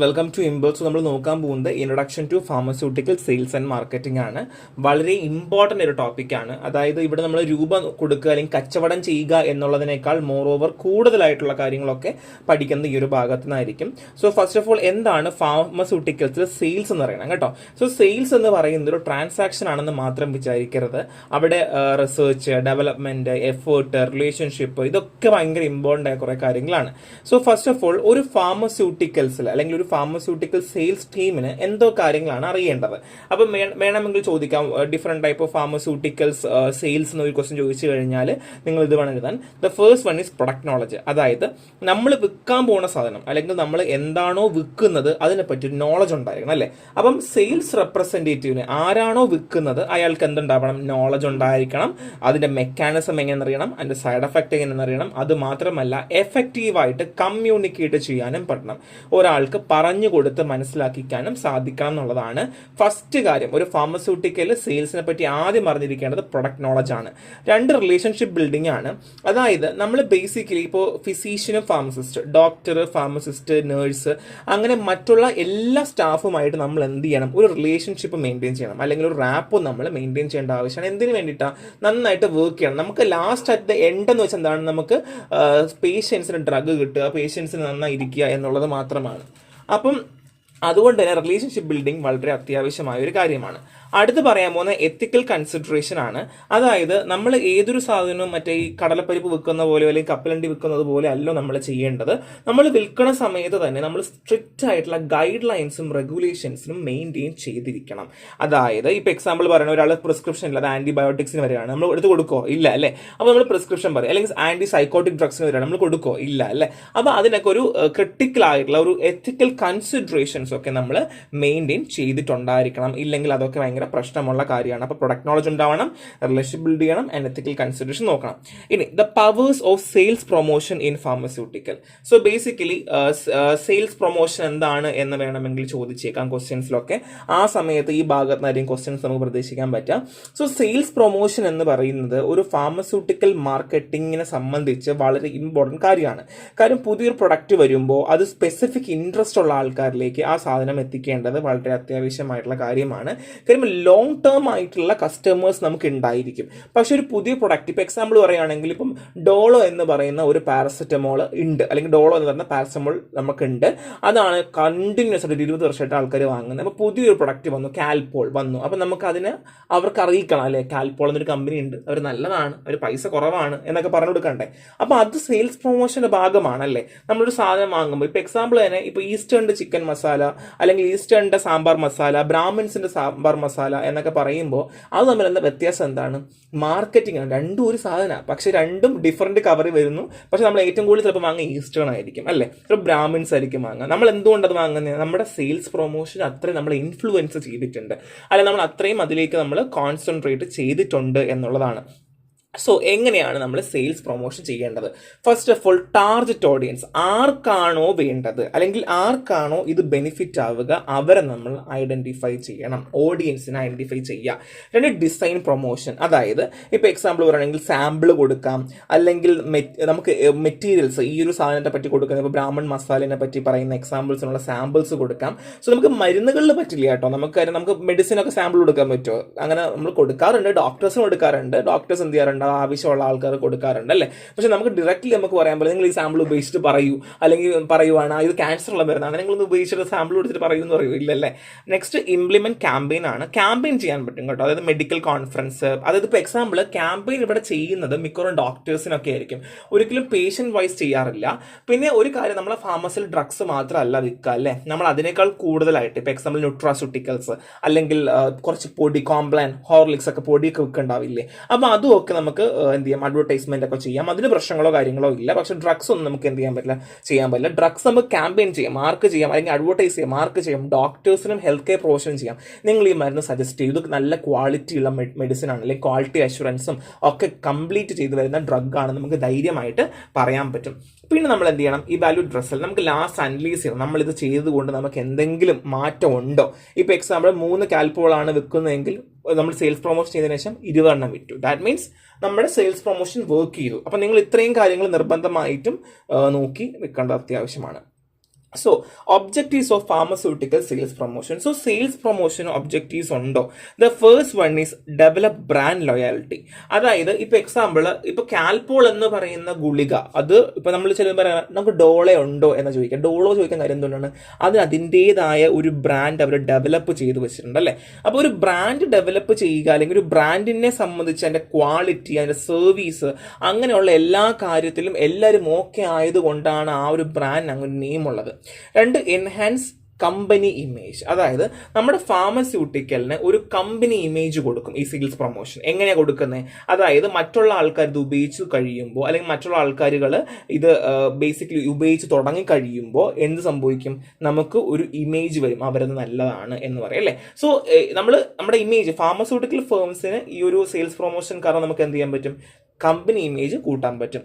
Welcome to ഇംബോൾ. So നമ്മൾ നോക്കാൻ പോകുന്നത് introduction to pharmaceutical sales and marketing ആണ്. വളരെ ഇമ്പോർട്ടൻ്റ് ഒരു ടോപ്പിക്കാണ്. അതായത് ഇവിടെ നമ്മൾ രൂപ കൊടുക്കുക അല്ലെങ്കിൽ കച്ചവടം ചെയ്യുക എന്നുള്ളതിനേക്കാൾ മോർ ഓവർ കൂടുതലായിട്ടുള്ള കാര്യങ്ങളൊക്കെ പഠിക്കുന്നത് ഈ ഒരു ഭാഗത്തു നിന്നായിരിക്കും. സോ ഫസ്റ്റ് ഓഫ് ഓൾ എന്താണ് ഫാർമസ്യൂട്ടിക്കൽസിൽ സെയിൽസ് എന്ന് പറയുന്നത് കേട്ടോ. സോ സെയിൽസ് എന്ന് പറയുന്നത് ഒരു ട്രാൻസാക്ഷൻ ആണെന്ന് മാത്രം വിചാരിക്കരുത്. അവിടെ റിസർച്ച്, ഡെവലപ്മെന്റ്, എഫേർട്ട്, റിലേഷൻഷിപ്പ്, ഇതൊക്കെ ഭയങ്കര ഇമ്പോർട്ടൻ്റ് ആയ കുറേ കാര്യങ്ങളാണ്. സോ ഫസ്റ്റ് ഓഫ് ഓൾ ഒരു ഫാർമസ്യൂട്ടിക്കൽസിൽ അല്ലെങ്കിൽ ഒരു ഫാർമസ്യൂട്ടിക്കൽ സെയിൽസ് ടീമിന് എന്തോ കാര്യങ്ങളാണ് അറിയേണ്ടത്. അപ്പം വേണമെങ്കിൽ ചോദിക്കാം, different type of pharmaceuticals sales എന്നൊരു ക്വസ്റ്റ്യൻ ചോദിച്ചു കഴിഞ്ഞാൽ നിങ്ങൾ ഇത് വേണം എഴുതാൻ. The first one is product knowledge. അതായത് നമ്മൾ വിൽക്കാൻ പോകുന്ന സാധനം അല്ലെങ്കിൽ നമ്മൾ എന്താണോ വിൽക്കുന്നത് അതിനെപ്പറ്റി ഒരു നോളജ് ഉണ്ടായിരിക്കണം അല്ലേ. അപ്പം സെയിൽസ് റെപ്രസെന്റേറ്റീവിന് ആരാണോ വിൽക്കുന്നത് അയാൾക്ക് എന്തുണ്ടാവണം? നോളജ് ഉണ്ടായിരിക്കണം. അതിന്റെ മെക്കാനിസം എങ്ങനെയെന്നറിയണം, അതിന്റെ സൈഡ് എഫക്ട് എങ്ങനെയെന്നറിയണം. അത് മാത്രമല്ല എഫക്റ്റീവായിട്ട് കമ്മ്യൂണിക്കേറ്റ് ചെയ്യാനും പറ്റണം. ഒരാൾക്ക് പറഞ്ഞു കൊടുത്ത് മനസ്സിലാക്കിക്കാനും സാധിക്കണം എന്നുള്ളതാണ് ഫസ്റ്റ് കാര്യം. ഒരു ഫാർമസ്യൂട്ടിക്കൽ സെയിൽസിനെ പറ്റി ആദ്യം അറിഞ്ഞിരിക്കേണ്ടത് പ്രൊഡക്റ്റ് നോളജ് ആണ്. രണ്ട്, റിലേഷൻഷിപ്പ് ബിൽഡിംഗ് ആണ്. അതായത് നമ്മൾ ബേസിക്കലി ഇപ്പോൾ ഫിസീഷ്യനും ഫാർമസിസ്റ്റ്, ഡോക്ടർ, ഫാർമസിസ്റ്റ്, നേഴ്സ്, അങ്ങനെ മറ്റുള്ള എല്ലാ സ്റ്റാഫുമായിട്ട് നമ്മൾ എന്ത് ചെയ്യണം? ഒരു റിലേഷൻഷിപ്പ് മെയിൻറ്റെയിൻ ചെയ്യണം, അല്ലെങ്കിൽ ഒരു റാപ്പും നമ്മൾ മെയിൻറ്റെയിൻ ചെയ്യേണ്ട ആവശ്യമാണ്. എന്തിനു വേണ്ടിയിട്ടാണ്? നന്നായിട്ട് വർക്ക് ചെയ്യണം. നമുക്ക് ലാസ്റ്റ് അറ്റ് ദ എൻഡ് എന്ന് വെച്ചാൽ എന്താണ്? നമുക്ക് പേഷ്യൻസിന് ഡ്രഗ് കിട്ടുക, പേഷ്യൻസിന് നന്നായി ഇരിക്കുക എന്നുള്ളത് മാത്രമാണ്. അപ്പം അതുകൊണ്ട് തന്നെ റിലേഷൻഷിപ്പ് ബിൽഡിംഗ് വളരെ അത്യാവശ്യമായ ഒരു കാര്യമാണ്. അടുത്ത് പറയാൻ പോകുന്ന എത്തിക്കൽ കൺസിഡറേഷൻ ആണ്. അതായത് നമ്മൾ ഏതൊരു സാധനവും മറ്റേ ഈ കടലപ്പരിപ്പ് വിൽക്കുന്ന പോലെ അല്ലെങ്കിൽ കപ്പലണ്ടി വിൽക്കുന്നത് പോലെ അല്ലോ നമ്മൾ ചെയ്യേണ്ടത്. നമ്മൾ വിൽക്കുന്ന സമയത്ത് തന്നെ നമ്മൾ സ്ട്രിക്റ്റ് ആയിട്ടുള്ള ഗൈഡ് ലൈൻസും റെഗുലേഷൻസും മെയിൻറ്റെയിൻ ചെയ്തിരിക്കണം. അതായത് ഇപ്പൊ എക്സാമ്പിൾ പറയുന്ന ഒരാൾ പ്രിസ്ക്രിപ്ഷൻ ഇല്ല, അത് ആന്റിബയോട്ടിക്സിന് വരെയാണ്, നമ്മൾ എടുത്ത് കൊടുക്കോ? ഇല്ല അല്ലേ. അപ്പൊ നമ്മൾ പ്രിസ്ക്രിപ്ഷൻ പറയും. അല്ലെങ്കിൽ ആന്റി സൈക്കോട്ടിക് ഡ്രഗ്സിന് വരെയാണ്, നമ്മൾ കൊടുക്കോ? ഇല്ല അല്ലേ. അപ്പൊ അതിനൊക്കെ ഒരു ക്രിട്ടിക്കൽ ആയിട്ടുള്ള ഒരു എത്തിക്കൽ കൺസിഡറേഷൻസ് ഒക്കെ നമ്മൾ മെയിൻറ്റെയിൻ ചെയ്തിട്ടുണ്ടായിരിക്കണം. ഇല്ലെങ്കിൽ അതൊക്കെ ഭയങ്കര പ്രശ്നമുള്ള കാര്യമാണ്. അപ്പോൾ പ്രൊഡക്റ്റ് നോളജ് ഉണ്ടാവണം, റിലേഷൻഷിപ്പ് ബിൽഡ് ചെയ്യണം, ആൻഡ് എത്തിക്കൽ കൺസിഡറേഷൻ നോക്കണം. ഇനി the powers of sales promotion in pharmaceutical. So basically sales promotion എന്താണ് എന്ന് വേണമെങ്കിൽ ചോദിച്ചേക്കാം ക്വസ്റ്റ്യൻസിലൊക്കെ. ആ സമയത്ത് ഈ ഭാഗത്തുനിന്നായിരിക്കും ക്വസ്റ്റ്യൻസ് നമുക്ക് പ്രതീക്ഷിക്കാൻ പറ്റാം. സോ സെയിൽസ് പ്രൊമോഷൻ എന്ന് പറയുന്നത് ഒരു ഫാർമസ്യൂട്ടിക്കൽ മാർക്കറ്റിങ്ങിനെ സംബന്ധിച്ച് വളരെ ഇമ്പോർട്ടൻറ്റ് കാര്യമാണ്. കാര്യം പുതിയൊരു പ്രൊഡക്റ്റ് വരുമ്പോൾ അത് സ്പെസിഫിക് ഇൻട്രസ്റ്റ് ഉള്ള ആൾക്കാരിലേക്ക് ആ സാധനം എത്തിക്കേണ്ടത് വളരെ അത്യാവശ്യമായിട്ടുള്ള കാര്യമാണ്. കാര്യം ലോങ് ടേം ആയിട്ടുള്ള കസ്റ്റമേഴ്സ് നമുക്ക് ഉണ്ടായിരിക്കും. പക്ഷെ ഒരു പുതിയ പ്രൊഡക്റ്റ്, ഇപ്പം എക്സാമ്പിൾ പറയുകയാണെങ്കിൽ ഇപ്പം ഡോളോ എന്ന് പറയുന്ന ഒരു പാരസെറ്റമോൾ ഉണ്ട്, അല്ലെങ്കിൽ ഡോളോ എന്ന് പറയുന്ന പാരസെറ്റമോൾ നമുക്കുണ്ട്. അതാണ് കണ്ടിന്യൂസ് ആയിട്ട് 20 വർഷമായിട്ട് ആൾക്കാർ വാങ്ങുന്നത്. അപ്പോൾ പുതിയൊരു പ്രൊഡക്റ്റ് വന്നു, കാൽപോൾ വന്നു. അപ്പം നമുക്ക് അതിന് അവർക്ക് അറിയിക്കണം അല്ലേ, കാൽപോൾ എന്നൊരു കമ്പനി ഉണ്ട്, അവർ നല്ലതാണ്, അവർ പൈസ കുറവാണ് എന്നൊക്കെ പറഞ്ഞു കൊടുക്കണ്ടേ. അപ്പോൾ അത് സെയിൽസ് പ്രൊമോഷന്റെ ഭാഗമാണല്ലേ. നമ്മളൊരു സാധനം വാങ്ങുമ്പോൾ ഇപ്പം എക്സാമ്പിൾ തന്നെ ഇപ്പോൾ ഈസ്റ്റേണിന്റെ ചിക്കൻ മസാല, അല്ലെങ്കിൽ ഈസ്റ്റേണിന്റെ സാമ്പാർ മസാല, ബ്രാഹ്മിൻസിന്റെ സാമ്പാർ മസാല എന്നൊക്കെ പറയുമ്പോൾ അത് തമ്മിൽ എന്താ വ്യത്യാസം? എന്താണ്? മാർക്കറ്റിംഗ് ആണ്. രണ്ടും ഒരു സാധനമാണ്, പക്ഷെ രണ്ടും ഡിഫറെന്റ് കവറിൽ വരുന്നു. പക്ഷെ നമ്മൾ ഏറ്റവും കൂടുതൽ ചിലപ്പോൾ വാങ്ങുക ഈസ്റ്റേൺ ആയിരിക്കും അല്ലേ, ചിലപ്പോൾ ബ്രാഹ്മിൻസ് ആയിരിക്കും വാങ്ങുക. നമ്മൾ എന്തുകൊണ്ട് അത് വാങ്ങുന്നത്? നമ്മുടെ സെയിൽസ് പ്രൊമോഷൻ അത്രയും നമ്മൾ ഇൻഫ്ലുവൻസ് ചെയ്തിട്ടുണ്ട്, അല്ലെങ്കിൽ നമ്മൾ അത്രയും അതിലേക്ക് നമ്മൾ കോൺസെൻട്രേറ്റ് ചെയ്തിട്ടുണ്ട് എന്നുള്ളതാണ്. സോ എങ്ങനെയാണ് നമ്മൾ സെയിൽസ് പ്രൊമോഷൻ ചെയ്യേണ്ടത്? First of all target audience, ആർക്കാണോ വേണ്ടത് അല്ലെങ്കിൽ ആർക്കാണോ ഇത് ബെനിഫിറ്റ് ആവുക അവരെ നമ്മൾ ഐഡന്റിഫൈ ചെയ്യണം, ഓഡിയൻസിനെ ഐഡന്റിഫൈ ചെയ്യുക. രണ്ട്, ഡിസൈൻ പ്രൊമോഷൻ. അതായത് ഇപ്പോൾ എക്സാമ്പിൾ പറയുകയാണെങ്കിൽ സാമ്പിൾ കൊടുക്കാം, അല്ലെങ്കിൽ നമുക്ക് മെറ്റീരിയൽസ് ഈ ഒരു സാധനത്തെ പറ്റി കൊടുക്കുന്നത്, ഇപ്പോൾ ബ്രാഹ്മൺ മസാലിനെ പറ്റി പറയുന്ന എക്സാമ്പിൾസിനുള്ള സാമ്പിൾസ് കൊടുക്കാം. സോ നമുക്ക് മരുന്നുകളിൽ പറ്റില്ല കേട്ടോ, നമുക്ക് മെഡിസിനൊക്കെ സാമ്പിൾ കൊടുക്കാൻ പറ്റുമോ? അങ്ങനെ നമ്മൾ കൊടുക്കാറുണ്ട്, ഡോക്ടേഴ്സിനും കൊടുക്കാറുണ്ട്. ഡോക്ടേഴ്സ് എന്ത് ചെയ്യാറുണ്ട്? ആവശ്യമുള്ള ആൾക്കാർ കൊടുക്കാറുണ്ട് അല്ലേ. പക്ഷെ നമുക്ക് ഡയറക്റ്റ്ലി നമുക്ക് പറയാൻ പറ്റില്ല, നിങ്ങൾ ഈ സാമ്പിൾ ഉപയോഗിച്ചിട്ട് പറയൂ, അല്ലെങ്കിൽ പറയുവാണ് ഇത് ക്യാൻസർ ഉള്ള മരുന്നാണ്, നിങ്ങളൊന്ന് ഉപയോഗിച്ചിട്ട് സാമ്പിൾ കൊടുത്തിട്ട് പറയൂ എന്ന് പറയൂ, ഇല്ലല്ലേ. നെക്സ്റ്റ് ഇംപ്ലിമെന്റ് ക്യാമ്പയിൻ ആണ്. ക്യാമ്പയിൻ ചെയ്യാൻ പറ്റും കേട്ടോ, അതായത് മെഡിക്കൽ കോൺഫറൻസ്. അതായത് ഇപ്പോൾ എക്സാമ്പിൾ ക്യാമ്പയിൻ ഇവിടെ ചെയ്യുന്നത് മിക്കവാറും ഡോക്ടേഴ്സിനൊക്കെ ആയിരിക്കും, ഒരിക്കലും പേഷ്യന്റ് വൈസ് ചെയ്യാറില്ല. പിന്നെ ഒരു കാര്യം, നമ്മളെ ഫാർമസിയിൽ ഡ്രഗ്സ് മാത്രമല്ല വിൽക്കുക അല്ലേ, നമ്മൾ അതിനേക്കാൾ കൂടുതലായിട്ട് ഇപ്പോൾ എക്സാമ്പിൾ ന്യൂട്രാസ്യൂട്ടിക്കൽസ്, അല്ലെങ്കിൽ കുറച്ച് പൊടി, കോംപ്ലാൻ, ഹോർലിക്സ് ഒക്കെ പൊടിയൊക്കെ വിൽക്കുന്നുണ്ടാവില്ലേ. അപ്പോൾ അതും ഒക്കെ നമുക്ക് എന്ത് ചെയ്യാം? അഡ്വർടൈസ്മെന്റ് ഒക്കെ ചെയ്യാം. അതിന് പ്രശ്നങ്ങളോ കാര്യങ്ങളോ ഇല്ല. പക്ഷെ ഡ്രഗ്സ് ഒന്നും നമുക്ക് എന്ത് ചെയ്യാൻ പറ്റില്ല. ഡ്രഗ്സ് നമുക്ക് ക്യാമ്പയിൻ ചെയ്യാം, മാർക്ക് ചെയ്യാം, അല്ലെങ്കിൽ അഡ്വർടൈസ് ചെയ്യാം, മാർക്ക് ചെയ്യാം. ഡോക്ടേഴ്സിനും ഹെൽത്ത് കെയർ പ്രൊഫഷനും ചെയ്യാം. നിങ്ങൾ ഈ മരുന്ന് സജസ്റ്റ് ചെയ്തു, നല്ല ക്വാളിറ്റി ഉള്ള മെഡിസിൻ ആണ്, അല്ലെങ്കിൽ ക്വാളിറ്റി അഷുറൻസും ഒക്കെ കംപ്ലീറ്റ് ചെയ്ത് വരുന്ന ഡ്രഗ് ആണ്, നമുക്ക് ധൈര്യമായിട്ട് പറയാൻ പറ്റും. പിന്നെ നമ്മൾ എന്ത് ചെയ്യണം? ഈ വാല്യൂ ഡ്രസ്സിൽ നമുക്ക് ലാസ്റ്റ് അനലൈസ് ചെയ്യണം, നമ്മളിത് ചെയ്തുകൊണ്ട് നമുക്ക് എന്തെങ്കിലും മാറ്റം ഉണ്ടോ. ഇപ്പോൾ എക്സാമ്പിൾ 3 കാൽപോളാണ് വിൽക്കുന്നതെങ്കിൽ നമ്മൾ സെയിൽസ് പ്രൊമോഷൻ ചെയ്തതിനു ശേഷം 20 എണ്ണം വിറ്റു. ദാറ്റ് മീൻസ് നമ്മുടെ സെയിൽസ് പ്രൊമോഷൻ വർക്ക് ചെയ്തു. അപ്പം നിങ്ങൾ ഇത്രയും കാര്യങ്ങൾ നിർബന്ധമായിട്ടും നോക്കി വെക്കേണ്ടത് അത്യാവശ്യമാണ്. So objectives of pharmaceutical sales promotion. So sales promotion objectives ഉണ്ടോ? The first one is develop brand loyalty. അതായത് ഇപ്പൊ എക്സാമ്പിൾ, ഇപ്പൊ കാൽപോൾ എന്ന് പറയുന്ന ഗുളിക, അത് ഇപ്പൊ നമ്മൾ ചില പറയാം നമുക്ക് ഡോളോ ഉണ്ടോ എന്ന് ചോദിക്കാം. ഡോളോ ചോദിക്കാൻ കാര്യം എന്തുകൊണ്ടാണ്? അത് അതിൻ്റെതായ ഒരു ബ്രാൻഡ് അവർ ഡെവലപ്പ് ചെയ്ത് വെച്ചിട്ടുണ്ട് അല്ലേ. അപ്പോൾ ഒരു ബ്രാൻഡ് ഡെവലപ്പ് ചെയ്യുക, അല്ലെങ്കിൽ ഒരു ബ്രാൻഡിനെ സംബന്ധിച്ച് അതിന്റെ ക്വാളിറ്റി, അതിന്റെ സർവീസ്, അങ്ങനെയുള്ള എല്ലാ കാര്യത്തിലും എല്ലാവരും ഓക്കെ ആയതുകൊണ്ടാണ് ആ ഒരു ബ്രാൻഡ് അങ്ങനെ നെയിം ഉള്ളത്. രണ്ട്, എൻഹാൻസ് കമ്പനി ഇമേജ്. അതായത് നമ്മുടെ ഫാർമസ്യൂട്ടിക്കലിന് ഒരു കമ്പനി ഇമേജ് കൊടുക്കും ഈ സെയിൽസ് പ്രൊമോഷൻ. എങ്ങനെയാണ് കൊടുക്കുന്നത്? അതായത് മറ്റുള്ള ആൾക്കാർ ഇത് ഉപയോഗിച്ച് കഴിയുമ്പോൾ, അല്ലെങ്കിൽ മറ്റുള്ള ആൾക്കാരുകൾ ഇത് ബേസിക്കലി ഉപയോഗിച്ച് തുടങ്ങി കഴിയുമ്പോൾ എന്ത് സംഭവിക്കും? നമുക്ക് ഒരു ഇമേജ് വരും, അവരത് നല്ലതാണ് എന്ന് പറയും അല്ലേ. സോ നമ്മുടെ ഇമേജ്, ഫാർമസ്യൂട്ടിക്കൽ ഫേംസിന് ഈ ഒരു സെയിൽസ് പ്രൊമോഷൻ കാരണം നമുക്ക് എന്ത് ചെയ്യാൻ പറ്റും? കമ്പനി ഇമേജ് കൂട്ടാൻ പറ്റും.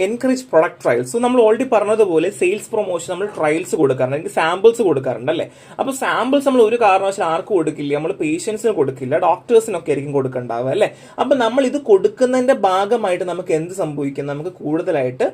Encourage product trials. സോ നമ്മൾ ഓൾറെഡി പറഞ്ഞതുപോലെ സെയിൽസ് പ്രൊമോഷൻ നമ്മൾ ട്രയൽസ് കൊടുക്കാറുണ്ട്, അല്ലെങ്കിൽ സാമ്പിൾസ് കൊടുക്കാറുണ്ട് അല്ലേ. അപ്പോൾ സാമ്പിൾസ് നമ്മൾ ഒരു കാരണവശാലും ആർക്ക് കൊടുക്കില്ല? നമ്മൾ പേഷ്യൻസിന് കൊടുക്കില്ല, ഡോക്ടേഴ്സിനൊക്കെ ആയിരിക്കും കൊടുക്കണ്ടാവുക അല്ലേ. അപ്പം നമ്മൾ ഇത് കൊടുക്കുന്നതിന്റെ ഭാഗമായിട്ട് നമുക്ക് എന്ത് സംഭവിക്കും? നമുക്ക് കൂടുതലായിട്ട്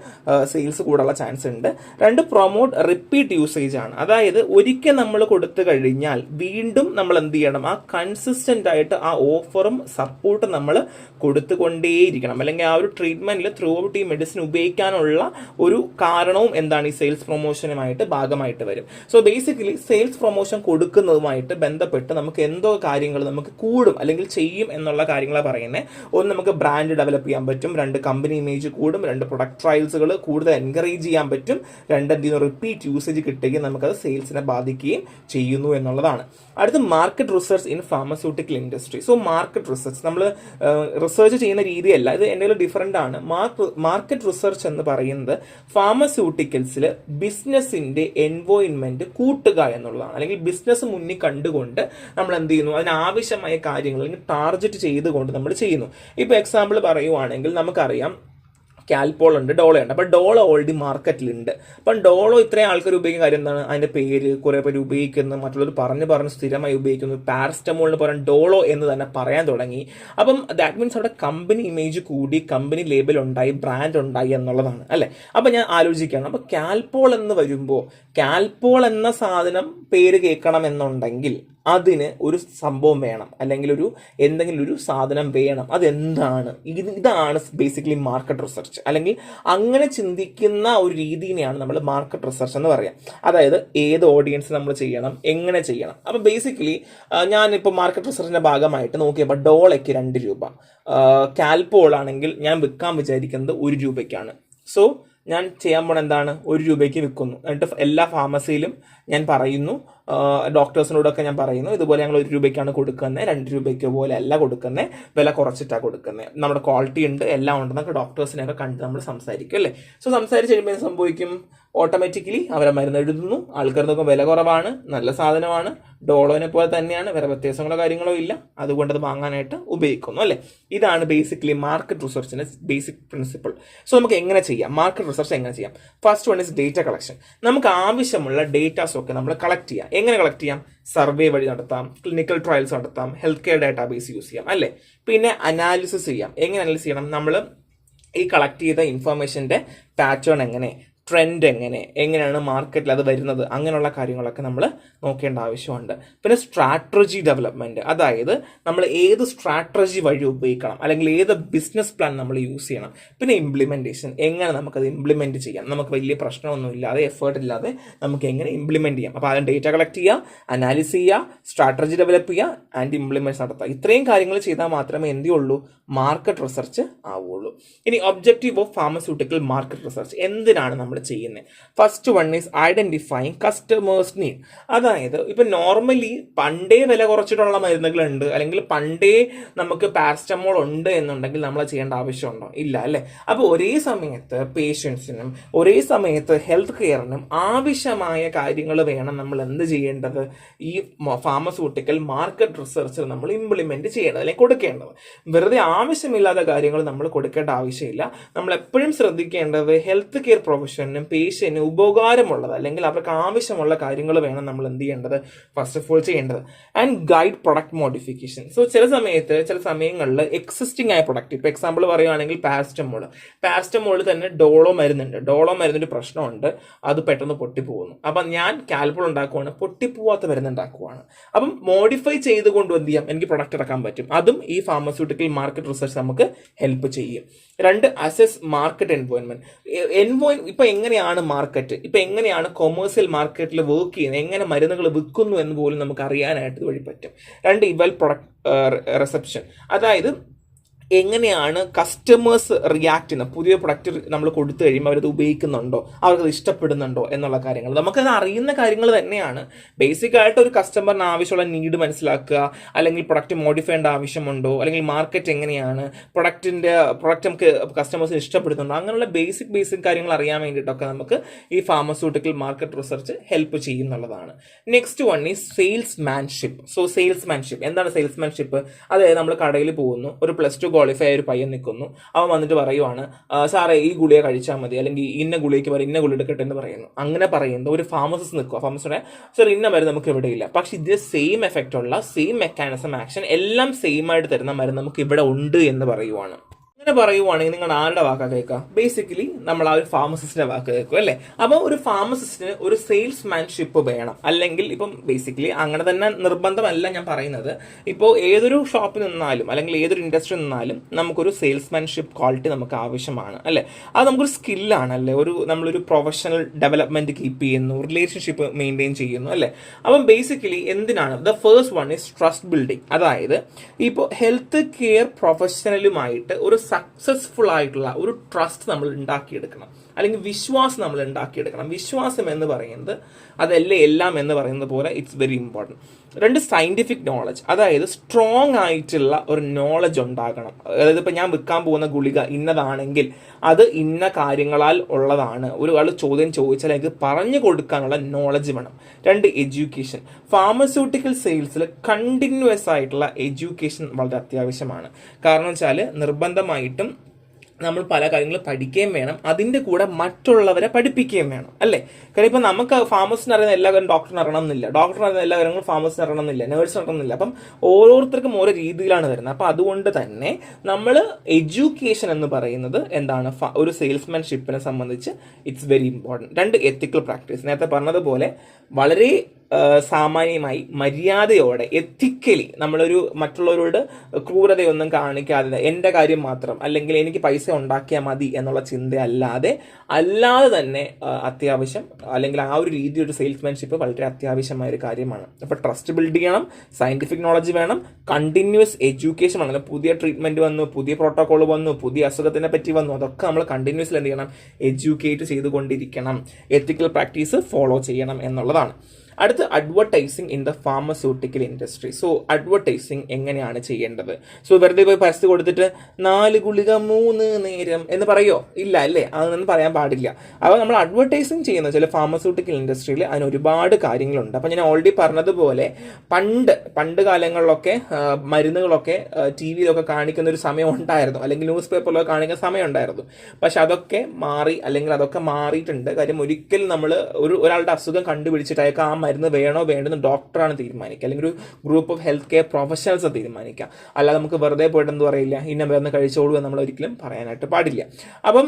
സെയിൽസ് കൂടാനുള്ള ചാൻസ് ഉണ്ട്. രണ്ട്, പ്രൊമോട്ട് റിപ്പീറ്റ് യൂസേജ് ആണ്. അതായത് ഒരിക്കൽ നമ്മൾ കൊടുത്തു കഴിഞ്ഞാൽ വീണ്ടും നമ്മൾ എന്ത് ചെയ്യണം? ആ കൺസിസ്റ്റന്റ് ആയിട്ട് ആ ഓഫറും സപ്പോർട്ടും നമ്മൾ കൊടുത്തുകൊണ്ടേയിരിക്കണം. അല്ലെങ്കിൽ ആ ഒരു ട്രീറ്റ്മെന്റിൽ ത്രൂ ഔട്ട് ഈ മെഡിസിൻ ഉപയോഗിക്കാനുള്ള ഒരു കാരണവും എന്താണ്? ഈ സെയിൽസ് പ്രൊമോഷനുമായിട്ട് ഭാഗമായിട്ട് വരും. സോ ബേസിക്കലി സെയിൽസ് പ്രൊമോഷൻ കൊടുക്കുന്നതുമായിട്ട് ബന്ധപ്പെട്ട് നമുക്ക് എന്തോ കാര്യങ്ങൾ നമുക്ക് കൂടും അല്ലെങ്കിൽ ചെയ്യും എന്നുള്ള കാര്യങ്ങളാണ് പറയുന്നത്. ഒന്ന്, നമുക്ക് ബ്രാൻഡ് ഡെവലപ്പ് ചെയ്യാൻ പറ്റും. രണ്ട്, കമ്പനി ഇമേജ് കൂടും. രണ്ട്, പ്രൊഡക്റ്റ് ട്രയൽസുകൾ കൂടുതൽ എൻകറേജ് ചെയ്യാൻ പറ്റും. രണ്ട്, റിപ്പീറ്റ് യൂസേജ് കിട്ടുകയും നമുക്കത് സെയിൽസിനെ ബാധിക്കുകയും ചെയ്യുന്നു എന്നുള്ളതാണ്. അടുത്ത്, market research in pharmaceutical industry. So market research നമ്മൾ റിസർച്ച് ചെയ്യുന്ന രീതിയല്ല, ഇത് എന്തെങ്കിലും ഡിഫറെൻ്റ് ആണ്. മാർക്കറ്റ് റിസർച്ച് എന്ന് പറയുന്നത് ഫാർമസ്യൂട്ടിക്കൽസിൽ ബിസിനസിന്റെ എൻവോയിൻമെന്റ് കൂട്ടുക എന്നുള്ളതാണ്. അല്ലെങ്കിൽ ബിസിനസ് മുന്നിൽ കണ്ടുകൊണ്ട് നമ്മൾ എന്ത് ചെയ്യുന്നു? അതിനാവശ്യമായ കാര്യങ്ങൾ അല്ലെങ്കിൽ ടാർഗറ്റ് ചെയ്തുകൊണ്ട് നമ്മൾ ചെയ്യുന്നു. ഇപ്പൊ എക്സാമ്പിൾ പറയുവാണെങ്കിൽ നമുക്കറിയാം കാൽപോൾ ഉണ്ട്, ഡോളോ ഉണ്ട്. അപ്പം ഡോളോ ഓൾറെഡി മാർക്കറ്റിലുണ്ട്. അപ്പം ഡോളോ ഇത്രയും ആൾക്കാർ ഉപയോഗിക്കുന്ന കാര്യം എന്താണ്? അതിന്റെ പേര് കുറെ പേര് ഉപയോഗിക്കുന്നു, മറ്റുള്ളവർ പറഞ്ഞ് സ്ഥിരമായി ഉപയോഗിക്കുന്നു. പാരസ്റ്റമോളിന് പകരം ഡോളോ എന്ന് തന്നെ പറയാൻ തുടങ്ങി. അപ്പം ദാറ്റ് മീൻസ് അവിടെ കമ്പനി ഇമേജ് കൂടി, കമ്പനി ലേബൽ ഉണ്ടായി, ബ്രാൻഡ് ഉണ്ടായി എന്നുള്ളതാണ് അല്ലെ. അപ്പം ഞാൻ ആലോചിക്കുകയാണ്, അപ്പൊ കാൽപോൾ എന്ന് വരുമ്പോൾ കാൽപോൾ എന്ന സാധനം പേര് കേൾക്കണം എന്നുണ്ടെങ്കിൽ അതിന് ഒരു സംഭവം വേണം, അല്ലെങ്കിൽ എന്തെങ്കിലും ഒരു സാധനം വേണം. അതെന്താണ്? ഇതാണ് ബേസിക്കലി മാർക്കറ്റ് റിസർച്ച്. അല്ലെങ്കിൽ അങ്ങനെ ചിന്തിക്കുന്ന ഒരു രീതിനെയാണ് നമ്മൾ മാർക്കറ്റ് റിസർച്ച് എന്ന് പറയാം. അതായത് ഏത് ഓഡിയൻസ് നമ്മൾ ചെയ്യണം, എങ്ങനെ ചെയ്യണം. അപ്പൊ ബേസിക്കലി ഞാനിപ്പോൾ മാർക്കറ്റ് റിസർച്ചിന്റെ ഭാഗമായിട്ട് നോക്കിയപ്പോൾ ഡോളയ്ക്ക് 2 രൂപ, കാൽപോൾ ആണെങ്കിൽ ഞാൻ വിൽക്കാൻ വിചാരിക്കുന്നത് 1 രൂപയ്ക്കാണ്. സോ ഞാൻ ചെയ്യാൻ പോണ എന്താണ്? 1 രൂപയ്ക്ക് വിൽക്കുന്നു. എന്നിട്ട് എല്ലാ ഫാർമസിയിലും ഞാൻ പറയുന്നു, ഡോക്ടേഴ്സിനോടൊക്കെ ഞാൻ പറയുന്നു, ഇതുപോലെ ഞങ്ങൾ 1 രൂപയ്ക്കാണ് കൊടുക്കുന്നത്, 2 രൂപയ്ക്ക് പോലെ അല്ല കൊടുക്കുന്നത്, വില കുറച്ചിട്ടാണ് കൊടുക്കുന്നത്, നമ്മുടെ ക്വാളിറ്റി ഉണ്ട്, എല്ലാം ഉണ്ടെന്നൊക്കെ ഡോക്ടേഴ്സിനെയൊക്കെ കണ്ട് നമ്മൾ സംസാരിക്കും അല്ലേ. സോ സംസാരിച്ച് കഴിയുമ്പോൾ സംഭവിക്കും? ഓട്ടോമാറ്റിക്കലി അവരെ മരുന്ന് എഴുതുന്നു, ആൾക്കാർക്ക് വില കുറവാണ്, നല്ല സാധനമാണ്, ഡോളോനെ പോലെ തന്നെയാണ്, വേറെ വ്യത്യാസങ്ങളോ കാര്യങ്ങളോ ഇല്ല, അതുകൊണ്ട് അത് വാങ്ങാനായിട്ട് ഉപയോഗിക്കുന്നു അല്ലേ. ഇതാണ് ബേസിക്കലി മാർക്കറ്റ് റിസർച്ചിന്റെ ബേസിക് പ്രിൻസിപ്പിൾ. സോ നമുക്ക് എങ്ങനെ ചെയ്യാം? മാർക്കറ്റ് റിസർച്ച് എങ്ങനെ ചെയ്യാം? First one is data collection. നമുക്ക് ആവശ്യമുള്ള ഡേറ്റാസ് ഒക്കെ നമ്മൾ കളക്ട് ചെയ്യാം. എങ്ങനെ കളക്ട് ചെയ്യാം? സർവേ വഴി നടത്താം, ക്ലിനിക്കൽ ട്രയൽസ് നടത്താം, ഹെൽത്ത് കെയർ ഡാറ്റാബേസ് യൂസ് ചെയ്യാം അല്ലേ. പിന്നെ അനാലിസിസ് ചെയ്യാം. എങ്ങനെ അനാലിസിസ് ചെയ്യണം? നമ്മൾ ഈ കളക്ട് ചെയ്ത ഇൻഫർമേഷന്റെ പാറ്റേൺ എങ്ങനെ, ട്രെൻഡ് എങ്ങനെയാണ് മാർക്കറ്റിൽ അത് വരുന്നത്, അങ്ങനെയുള്ള കാര്യങ്ങളൊക്കെ നമ്മൾ നോക്കേണ്ട ആവശ്യമുണ്ട്. പിന്നെ സ്ട്രാറ്റജി ഡെവലപ്മെന്റ്, അതായത് നമ്മൾ ഏത് സ്ട്രാറ്റജി വഴി ഉപയോഗിക്കണം, അല്ലെങ്കിൽ ഏത് ബിസിനസ് പ്ലാൻ നമ്മൾ യൂസ് ചെയ്യണം. പിന്നെ ഇംപ്ലിമെന്റേഷൻ, എങ്ങനെ നമുക്കത് ഇംപ്ലിമെന്റ് ചെയ്യാം, നമുക്ക് വലിയ പ്രശ്നമൊന്നും ഇല്ലാതെ, എഫേർട്ട് ഇല്ലാതെ നമുക്ക് എങ്ങനെ ഇംപ്ലിമെന്റ് ചെയ്യാം. അപ്പോൾ അതിന് ഡേറ്റ കളക്ട് ചെയ്യുക, അനാലിസ് ചെയ്യുക, സ്ട്രാറ്റജി ഡെവലപ്പ് ചെയ്യുക, ആൻഡ് ഇംപ്ലിമെന്റ്സ് നടത്തുക. ഇത്രയും കാര്യങ്ങൾ ചെയ്താൽ മാത്രമേ എന്തുള്ളൂ? മാർക്കറ്റ് റിസർച്ച് ആവുള്ളൂ. ഇനി objective of pharmaceutical market research എന്തിനാണ് നമ്മൾ ചെയ്യുന്നത്? First one is identifying customers need. അതായത് ഇപ്പൊ നോർമലി പണ്ടേ വില കുറച്ചിട്ടുള്ള മരുന്നുകളുണ്ട്, അല്ലെങ്കിൽ പണ്ടേ നമുക്ക് പാരസ്റ്റമോൾ ഉണ്ട് എന്നുണ്ടെങ്കിൽ നമ്മൾ ചെയ്യേണ്ട ആവശ്യമുണ്ടോ? ഇല്ല അല്ലെ. അപ്പൊ ഒരേ സമയത്ത് പേഷ്യൻസിനും ഒരേ സമയത്ത് ഹെൽത്ത് കെയറിനും ആവശ്യമായ കാര്യങ്ങൾ വേണം നമ്മൾ എന്ത് ചെയ്യേണ്ടത്? ഈ ഫാർമസ്യൂട്ടിക്കൽ മാർക്കറ്റ് റിസർച്ച് നമ്മൾ ഇംപ്ലിമെന്റ് ചെയ്യേണ്ടത്, അല്ലെങ്കിൽ കൊടുക്കേണ്ടത്. വെറുതെ ആവശ്യമില്ലാത്ത കാര്യങ്ങൾ നമ്മൾ കൊടുക്കേണ്ട ആവശ്യമില്ല. നമ്മൾ എപ്പോഴും ശ്രദ്ധിക്കേണ്ടത് ഹെൽത്ത് കെയർ പ്രൊഫഷൻ കസ്റ്റമറിനും പേഷ്യന്റിനും ഉപകാരമുള്ളത് അല്ലെങ്കിൽ അവർക്ക് ആവശ്യമുള്ള കാര്യങ്ങൾ വേണം നമ്മൾ എന്ത് ചെയ്യേണ്ടത്, ഫസ്റ്റ് ഓഫ് ഓൾ ചെയ്യേണ്ടത്. And guide product modification. So ചില സമയങ്ങളിൽ എക്സിസ്റ്റിംഗ് ആയ പ്രൊഡക്റ്റ്, ഇപ്പൊ എക്സാമ്പിൾ പറയുകയാണെങ്കിൽ പാരസ്റ്റമോൾ തന്നെ ഡോളോ മരുന്നിന്റെ പ്രശ്നമുണ്ട്, അത് പെട്ടെന്ന് പൊട്ടിപ്പോകുന്നു. അപ്പം ഞാൻ കാൽപോൾ ഉണ്ടാക്കുവാണ്, പൊട്ടിപ്പോവാത്ത മരുന്നുണ്ടാക്കുവാണ്. അപ്പം മോഡിഫൈ ചെയ്തുകൊണ്ട് എന്ത് ചെയ്യാം, എനിക്ക് പ്രൊഡക്റ്റ് ഇറക്കാൻ പറ്റും. അതും ഈ ഫാർമസ്യൂട്ടിക്കൽ മാർക്കറ്റ് റിസർച്ച് നമുക്ക് ഹെൽപ്പ് ചെയ്യും. 2, അസസ് മാർക്കറ്റ് എൻവോയിൻമെന്റ്. ഇപ്പൊ എങ്ങനെയാണ് മാർക്കറ്റ്, ഇപ്പൊ എങ്ങനെയാണ് കൊമേഴ്സ്യൽ മാർക്കറ്റിൽ വർക്ക് ചെയ്യുന്നത്, എങ്ങനെ മരുന്നുകൾ വിൽക്കുന്നു എന്ന് പോലും നമുക്ക് അറിയാനായിട്ട് വഴി പറ്റും. 2, ഇവൽ പ്രൊഡക്റ്റ് റിസപ്ഷൻ. അതായത് എങ്ങനെയാണ് കസ്റ്റമേഴ്സ് റിയാക്ട് ചെയ്യുന്നത്, പുതിയ പ്രൊഡക്റ്റ് നമ്മൾ കൊടുത്തു കഴിയുമ്പോൾ അവരത് ഉപയോഗിക്കുന്നുണ്ടോ, അവർക്കത് ഇഷ്ടപ്പെടുന്നുണ്ടോ എന്നുള്ള കാര്യങ്ങൾ നമുക്കത് അറിയുന്ന കാര്യങ്ങൾ തന്നെയാണ്. ബേസിക് ആയിട്ട് ഒരു കസ്റ്റമറിന് ആവശ്യമുള്ള നീഡ് മനസ്സിലാക്കുക, അല്ലെങ്കിൽ പ്രൊഡക്റ്റ് മോഡിഫൈ ചെയ്യേണ്ട ആവശ്യമുണ്ടോ, അല്ലെങ്കിൽ മാർക്കറ്റ് എങ്ങനെയാണ്, പ്രൊഡക്റ്റ് നമുക്ക് കസ്റ്റമേഴ്സിന് ഇഷ്ടപ്പെടുന്നുണ്ടോ, അങ്ങനെയുള്ള ബേസിക് കാര്യങ്ങൾ അറിയാൻ വേണ്ടിയിട്ടൊക്കെ നമുക്ക് ഈ ഫാർമസ്യൂട്ടിക്കൽ മാർക്കറ്റ് റിസർച്ച് ഹെൽപ്പ് ചെയ്യുന്നുള്ളതാണ്. Next one is salesmanship. So salesmanship എന്താണ്? സെയിൽസ്മാൻഷിപ്പ് അതായത് നമ്മൾ കടയിൽ പോകുന്നു, ഒരു +2 ക്വാളിഫൈ ആയ ഒരു പയ്യൻ നിൽക്കുന്നു, അവൻ വന്നിട്ട് പറയുവാണ്, സാറേ ഈ ഗുളിക കഴിച്ചാൽ മതി, അല്ലെങ്കിൽ ഇന്ന ഗുളിക്ക് പറയും, ഇന്ന ഗുളി എടുക്കട്ടെ എന്ന് പറയുന്നു. അങ്ങനെ പറയുന്നത് ഒരു ഫാർമസിസ്റ്റ് നിൽക്കുക, ഫാർമസിസ്റ്റ് സാർ ഇന്ന മരുന്ന് നമുക്ക് ഇവിടെ ഇല്ല, പക്ഷെ ഇത് സെയിം എഫക്റ്റ് ഉള്ള സെയിം മെക്കാനിസം ആക്ഷൻ എല്ലാം സെയിം ആയിട്ട് തരുന്ന മരുന്ന് നമുക്ക് ഇവിടെ ഉണ്ട് എന്ന് പറയുവാണ്. അങ്ങനെ പറയുവാണെങ്കിൽ നിങ്ങൾ ആരുടെ വാക്കാ കേൾക്കുക? ബേസിക്കലി നമ്മൾ ആ ഒരു ഫാർമസിസ്റ്റിന്റെ വാക്ക് കേൾക്കും അല്ലേ. അപ്പോൾ ഒരു ഫാർമസിസ്റ്റിന് ഒരു സെയിൽസ്മാൻഷിപ്പ് വേണം. അല്ലെങ്കിൽ ഇപ്പം ബേസിക്കലി അങ്ങനെ തന്നെ നിർബന്ധമല്ല ഞാൻ പറയുന്നത്. ഇപ്പോൾ ഏതൊരു ഷോപ്പിൽ നിന്നാലും അല്ലെങ്കിൽ ഏതൊരു ഇൻഡസ്ട്രി നിന്നാലും നമുക്കൊരു സെയിൽസ്മാൻഷിപ്പ് ക്വാളിറ്റി നമുക്ക് ആവശ്യമാണ് അല്ലേ. അത് നമുക്കൊരു സ്കില്ലാണ് അല്ലേ. നമ്മളൊരു പ്രൊഫഷണൽ ഡെവലപ്മെന്റ് കീപ്പ് ചെയ്യുന്നു, റിലേഷൻഷിപ്പ് മെയിൻറ്റെയിൻ ചെയ്യുന്നു അല്ലേ. അപ്പം ബേസിക്കലി എന്തിനാണ്? The first one is trust building. അതായത് ഇപ്പോൾ ഹെൽത്ത് കെയർ പ്രൊഫഷണലുമായിട്ട് ഒരു സക്സസ്ഫുൾ ആയിട്ടുള്ള ഒരു ട്രസ്റ്റ് നമ്മൾ ഉണ്ടാക്കിയെടുക്കണം, അല്ലെങ്കിൽ വിശ്വാസം നമ്മൾ ഉണ്ടാക്കിയെടുക്കണം. വിശ്വാസം എന്ന് പറയുന്നത് അതല്ലേ എല്ലാം എന്ന് പറയുന്നത് പോലെ it's very important. 2, scientific knowledge. അതായത് സ്ട്രോങ് ആയിട്ടുള്ള ഒരു നോളജ് ഉണ്ടാകണം. അതായത് ഇപ്പം ഞാൻ വിൽക്കാൻ പോകുന്ന ഗുളിക ഇന്നതാണെങ്കിൽ അത് ഇന്ന കാര്യങ്ങളാൽ ഉള്ളതാണ്. ഒരാൾ ചോദ്യം ചോദിച്ചാൽ എനിക്ക് പറഞ്ഞു കൊടുക്കാനുള്ള നോളജ് വേണം. 2, എഡ്യൂക്കേഷൻ. ഫാർമസ്യൂട്ടിക്കൽ സെയിൽസിൽ കണ്ടിന്യൂസ് ആയിട്ടുള്ള എഡ്യൂക്കേഷൻ വളരെ അത്യാവശ്യമാണ്. കാരണം വെച്ചാൽ നിർബന്ധമായിട്ടും നമ്മൾ പല കാര്യങ്ങളും പഠിക്കുകയും വേണം, അതിൻ്റെ കൂടെ മറ്റുള്ളവരെ പഠിപ്പിക്കുകയും വേണം അല്ലേ. കാര്യം ഇപ്പം നമുക്ക് ഫാർമസിന് അറിയുന്ന എല്ലാ കാര്യം ഡോക്ടറിന് അറിയണം എന്നില്ല, ഡോക്ടറിന് അറിയുന്ന എല്ലാ കാര്യങ്ങളും ഫാർമസിന് അറിയണം എന്നില്ല, നേഴ്സിന് അറിയണം എന്നില്ല. അപ്പം ഓരോരുത്തർക്കും ഓരോ രീതിയിലാണ് വരുന്നത്. അപ്പം അതുകൊണ്ട് തന്നെ നമ്മൾ എഡ്യൂക്കേഷൻ എന്ന് പറയുന്നത് എന്താണ്, ഒരു സെയിൽസ്മാൻഷിപ്പിനെ സംബന്ധിച്ച് it's very important. 2, ethical practice. നേരത്തെ പറഞ്ഞതുപോലെ വളരെ സാമാന്യമായി മര്യാദയോടെ എത്തിക്കലി നമ്മളൊരു മറ്റുള്ളവരോട് ക്രൂരതയൊന്നും കാണിക്കാതെ എൻ്റെ കാര്യം മാത്രം അല്ലെങ്കിൽ എനിക്ക് പൈസ ഉണ്ടാക്കിയാൽ മതി എന്നുള്ള ചിന്തയല്ലാതെ തന്നെ അത്യാവശ്യം അല്ലെങ്കിൽ ആ ഒരു രീതി ഒരു സെയിൽസ്മാൻഷിപ്പ് വളരെ അത്യാവശ്യമായ ഒരു കാര്യമാണ്. അപ്പോൾ ട്രസ്റ്റ് ബിൽഡ് ചെയ്യണം, സയന്റിഫിക് നോളജ് വേണം, കണ്ടിന്യൂസ് എഡ്യൂക്കേഷൻ വേണം. പുതിയ ട്രീറ്റ്മെന്റ് വന്നു, പുതിയ പ്രോട്ടോകോൾ വന്നു, പുതിയ അസുഖത്തിനെ പറ്റി വന്നു, അതൊക്കെ നമ്മൾ കണ്ടിന്യൂസ്ലി എന്ത് ചെയ്യണം, എഡ്യൂക്കേറ്റ് ചെയ്തുകൊണ്ടിരിക്കണം, എത്തിക്കൽ പ്രാക്ടീസ് ഫോളോ ചെയ്യണം എന്നുള്ളതാണ്. അടുത്ത് advertising in the pharmaceutical industry. So advertising എങ്ങനെയാണ് ചെയ്യേണ്ടത്? സോ വെറുതെ പോയി പരസ്യം കൊടുത്തിട്ട് 4 ഗുളിക 3 നേരം എന്ന് പറയോ? ഇല്ല അല്ലേ, അതൊന്നും പറയാൻ പാടില്ല. അപ്പോൾ നമ്മൾ അഡ്വർടൈസിങ് ചെയ്യുന്ന ചില ഫാർമസ്യൂട്ടിക്കൽ ഇൻഡസ്ട്രിയിൽ അതിന് ഒരുപാട് കാര്യങ്ങളുണ്ട്. അപ്പം ഞാൻ ഓൾറെഡി പറഞ്ഞതുപോലെ പണ്ട് കാലങ്ങളിലൊക്കെ മരുന്നുകളൊക്കെ TV-യിലൊക്കെ കാണിക്കുന്ന ഒരു സമയം ഉണ്ടായിരുന്നു, അല്ലെങ്കിൽ ന്യൂസ് പേപ്പറിലൊക്കെ കാണിക്കുന്ന സമയം ഉണ്ടായിരുന്നു. പക്ഷെ അതൊക്കെ മാറി, അല്ലെങ്കിൽ അതൊക്കെ മാറിയിട്ടുണ്ട്. കാര്യം ഒരിക്കലും നമ്മൾ ഒരാളുടെ അസുഖം കണ്ടുപിടിച്ചിട്ട് അയാൾക്ക് ആ മരുന്ന് വേണോ വേണ്ടെന്ന് ഡോക്ടറാണ് തീരുമാനിക്കുക, അല്ലെങ്കിൽ ഒരു group of health care professionals തീരുമാനിക്കുക. അല്ലാതെ നമുക്ക് വെറുതെ പോയിട്ട് എന്ത് പറയില്ല, ഇന്ന മരുന്ന് കഴിച്ചോളൂ എന്ന് നമ്മൾ ഒരിക്കലും പറയാനായിട്ട് പാടില്ല. അപ്പം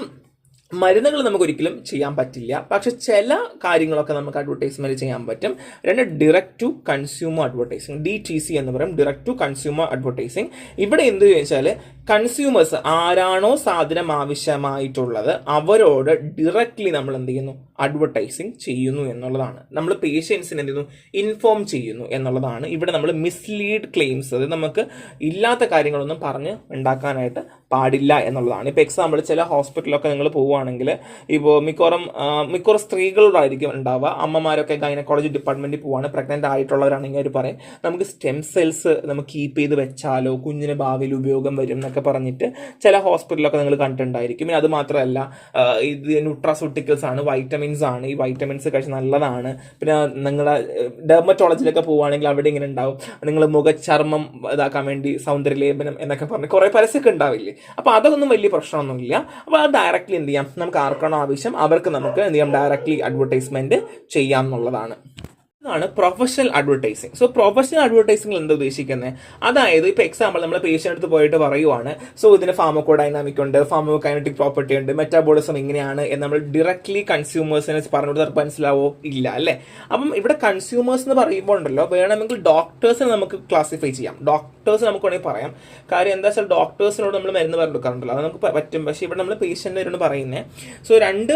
മരുന്നുകൾ നമുക്ക് ഒരിക്കലും ചെയ്യാൻ പറ്റില്ല, പക്ഷെ ചില കാര്യങ്ങളൊക്കെ നമുക്ക് അഡ്വർടൈസ്മെന്റ് ചെയ്യാൻ പറ്റും. 2, direct to consumer advertising, DTC എന്ന് പറയും, ഡയറക്റ്റ് ടു കൺസ്യൂമർ അഡ്വർടൈസിങ്. ഇവിടെ എന്ത് ചോദിച്ചാൽ കൺസ്യൂമേഴ്സ് ആരാണോ സാധനം ആവശ്യമായിട്ടുള്ളത് അവരോട് ഡയറക്റ്റ്ലി നമ്മൾ എന്ത് ചെയ്യുന്നു, അഡ്വർടൈസിങ് ചെയ്യുന്നു എന്നുള്ളതാണ്. നമ്മൾ പേഷ്യൻസിന് എന്ത് ചെയ്യുന്നു, ഇൻഫോം ചെയ്യുന്നു എന്നുള്ളതാണ്. ഇവിടെ നമ്മൾ മിസ്ലീഡ് ക്ലെയിംസ്, അത് നമുക്ക് ഇല്ലാത്ത കാര്യങ്ങളൊന്നും പറഞ്ഞ് ഉണ്ടാക്കാനായിട്ട് പാടില്ല എന്നുള്ളതാണ്. ഇപ്പോൾ എക്സാമ്പിൾ ചില ഹോസ്പിറ്റലിലൊക്കെ നിങ്ങൾ പോവുകയാണെങ്കിൽ ഇപ്പോൾ മിക്കവാറും സ്ത്രീകളോടായിരിക്കും ഉണ്ടാവുക. അമ്മമാരൊക്കെ ഗൈനക്കോളജി ഡിപ്പാർട്ട്മെന്റിൽ പോവാണ്, പ്രഗ്നന്റ് ആയിട്ടുള്ളവരാണെങ്കിൽ അവർ പറയും നമുക്ക് സ്റ്റെം സെൽസ് നമുക്ക് കീപ്പ് ചെയ്ത് വെച്ചാലോ കുഞ്ഞിന് ഭാവിയിൽ ഉപയോഗം വരും എന്നൊക്കെ എന്നൊക്കെ പറഞ്ഞിട്ട് ചില ഹോസ്പിറ്റലൊക്കെ നിങ്ങൾ കണ്ടിട്ടുണ്ടായിരിക്കും. പിന്നെ അത് മാത്രമല്ല, ഇത് ന്യൂട്രാസ്യൂട്ടിക്കൽസ് ആണ്, വൈറ്റമിൻസ് ആണ്. ഈ വൈറ്റമിൻസ് കഴിച്ച് നല്ലതാണ്. പിന്നെ നിങ്ങളുടെ ഡെർമറ്റോളജിയിലൊക്കെ പോവുകയാണെങ്കിൽ അവിടെ ഇങ്ങനെ ഉണ്ടാവും, നിങ്ങൾ മുഖചർമ്മം ഇതാക്കാൻ വേണ്ടി സൗന്ദര്യലേപനം എന്നൊക്കെ പറഞ്ഞ് കുറേ പരസ്യമൊക്കെ ഉണ്ടാവില്ലേ. അപ്പോൾ അതൊന്നും വലിയ പ്രശ്നമൊന്നുമില്ല. അപ്പോൾ അത് ഡയറക്റ്റ്ലി എന്ത് ചെയ്യാം, നമുക്ക് ആർക്കാണോ ആവശ്യം അവർക്ക് നമുക്ക് എന്ത് ചെയ്യാം, ഡയറക്റ്റ്ലി അഡ്വർടൈസ്മെന്റ് ചെയ്യാം എന്നുള്ളതാണ്. ഇതാണ് professional advertising. So professional advertising എന്താ ഉദ്ദേശിക്കുന്നത്? അതായത് ഇപ്പോൾ എക്സാമ്പിൾ നമ്മൾ പേഷ്യൻ്റ് അടുത്ത് പോയിട്ട് പറയുവാണ്, സോ ഇതിന് ഫാർമക്കോഡൈനാമിക് ഉണ്ട്, ഫാർമക്കൈനറ്റിക് പ്രോപ്പർട്ടി ഉണ്ട്, മെറ്റാബോളിസം ഇങ്ങനെയാണ് എന്ന് നമ്മൾ ഡയറക്ട്ലി കൺസ്യൂമേഴ്സിനെ പറഞ്ഞു കൊടുത്താൽ മനസ്സിലാവോ? ഇല്ല അല്ലേ? അപ്പം ഇവിടെ കൺസ്യൂമേഴ്സ് എന്ന് പറയുമ്പോൾ ഉണ്ടല്ലോ, വേണമെങ്കിൽ ഡോക്ടേഴ്സിനെ നമുക്ക് ക്ലാസിഫൈ ചെയ്യാം. ഡോക്ടേഴ്സ് നമുക്ക് വേണമെങ്കിൽ പറയാം. കാര്യം എന്താ വെച്ചാൽ ഡോക്ടേഴ്സിനോട് നമ്മൾ മരുന്ന് പറഞ്ഞു കൊടുക്കാറുണ്ടല്ലോ, അത് നമുക്ക് പറ്റും. പക്ഷേ ഇവിടെ നമ്മൾ പേഷ്യൻറ്റിനോട് പറയുന്നത്, സോ രണ്ട്